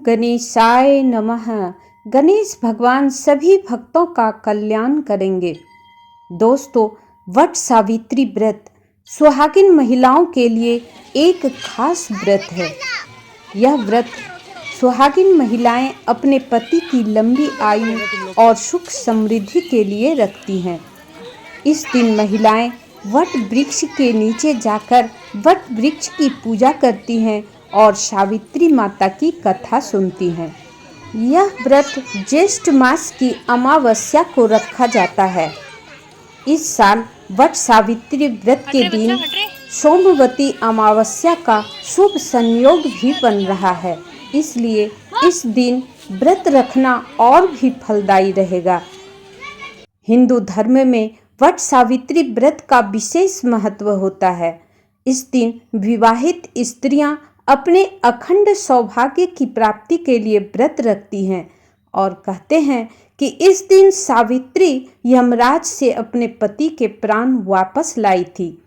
गणेशाय नमः। गणेश भगवान सभी भक्तों का कल्याण करेंगे। दोस्तों, वट सावित्री व्रत सुहागिन महिलाओं के लिए एक खास व्रत है। यह व्रत सुहागिन महिलाएं अपने पति की लंबी आयु और सुख समृद्धि के लिए रखती हैं। इस दिन महिलाएं वट वृक्ष के नीचे जाकर वट वृक्ष की पूजा करती हैं और सावित्री माता की कथा सुनती हैं। यह व्रत ज्येष्ठ मास की अमावस्या को रखा जाता है। इस साल वट सावित्री व्रत के दिन सोमवती अमावस्या का शुभ संयोग भी बन रहा है, इसलिए इस दिन व्रत रखना और भी फलदायी रहेगा। हिंदू धर्म में वट सावित्री व्रत का विशेष महत्व होता है। इस दिन विवाहित स्त्रियां अपने अखंड सौभाग्य की प्राप्ति के लिए व्रत रखती हैं और कहते हैं कि इस दिन सावित्री यमराज से अपने पति के प्राण वापस लाई थी।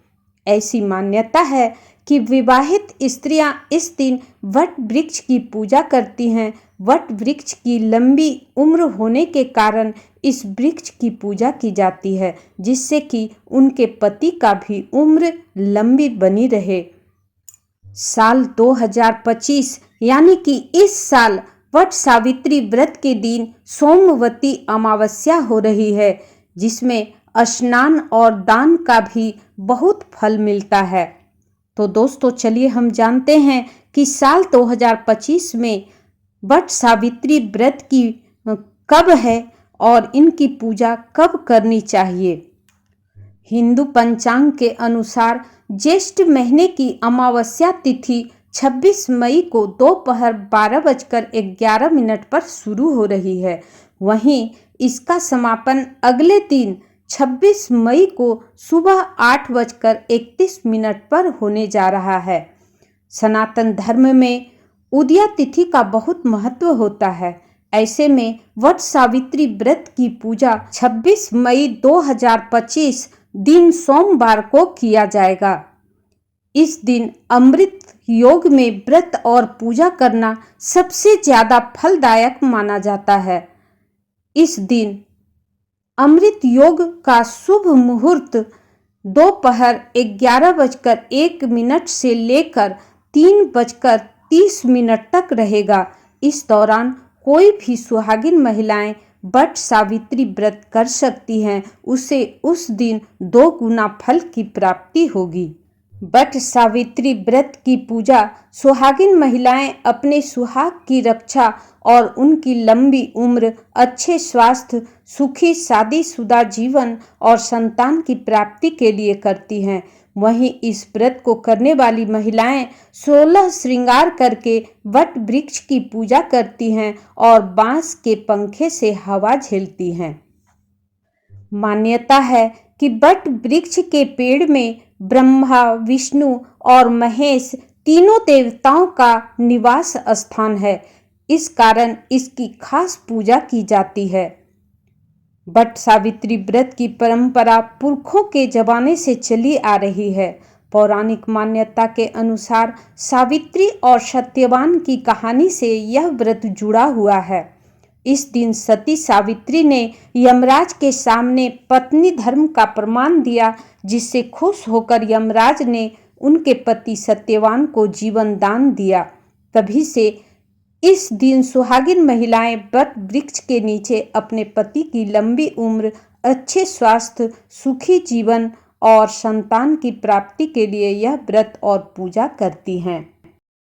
ऐसी मान्यता है कि विवाहित स्त्रियां इस दिन वट वृक्ष की पूजा करती हैं। वट वृक्ष की लंबी उम्र होने के कारण इस वृक्ष की पूजा की जाती है, जिससे कि उनके पति का भी उम्र लंबी बनी रहे। साल 2025 यानी कि इस साल वट सावित्री व्रत के दिन सोमवती अमावस्या हो रही है, जिसमें स्नान और दान का भी बहुत फल मिलता है। तो दोस्तों, चलिए हम जानते हैं कि साल 2025 में वट सावित्री व्रत की कब है और इनकी पूजा कब करनी चाहिए। हिंदू पंचांग के अनुसार ज्येष्ठ महीने की अमावस्या तिथि 26 मई को दोपहर 12:11 पर शुरू हो रही है। वहीं इसका समापन अगले दिन 26 मई को सुबह 8:31 पर होने जा रहा है। सनातन धर्म में उदया तिथि का बहुत महत्व होता है। ऐसे में वट सावित्री व्रत की पूजा 26 मई 2025 दिन सोमवार को किया जाएगा। इस दिन अमृत योग में व्रत और पूजा करना सबसे ज्यादा फलदायक माना जाता है। इस दिन अमृत योग का शुभ मुहूर्त दोपहर 11:01 से लेकर 3:30 तक रहेगा। इस दौरान कोई भी सुहागिन महिलाएं वट सावित्री व्रत कर सकती हैं। उसे उस दिन 2 गुना फल की प्राप्ति होगी। वट सावित्री व्रत की पूजा सुहागिन महिलाएं अपने सुहाग की रक्षा और उनकी लंबी उम्र, अच्छे स्वास्थ्य, सुखी शादीशुदा जीवन और संतान की प्राप्ति के लिए करती हैं। वहीं इस व्रत को करने वाली महिलाएं 16 श्रृंगार करके वट वृक्ष की पूजा करती हैं और बांस के पंखे से हवा झेलती हैं। मान्यता है कि वट वृक्ष के पेड़ में ब्रह्मा, विष्णु और महेश तीनों देवताओं का निवास स्थान है। इस कारण इसकी खास पूजा की जाती है। वट सावित्री व्रत की परंपरा पुरखों के जमाने से चली आ रही है। पौराणिक मान्यता के अनुसार सावित्री और सत्यवान की कहानी से यह व्रत जुड़ा हुआ है। इस दिन सती सावित्री ने यमराज के सामने पत्नी धर्म का प्रमाण दिया, जिससे खुश होकर यमराज ने उनके पति सत्यवान को जीवन दान दिया। तभी से इस दिन सुहागिन महिलाएं वट वृक्ष के नीचे अपने पति की लंबी उम्र, अच्छे स्वास्थ्य, सुखी जीवन और संतान की प्राप्ति के लिए यह व्रत और पूजा करती हैं।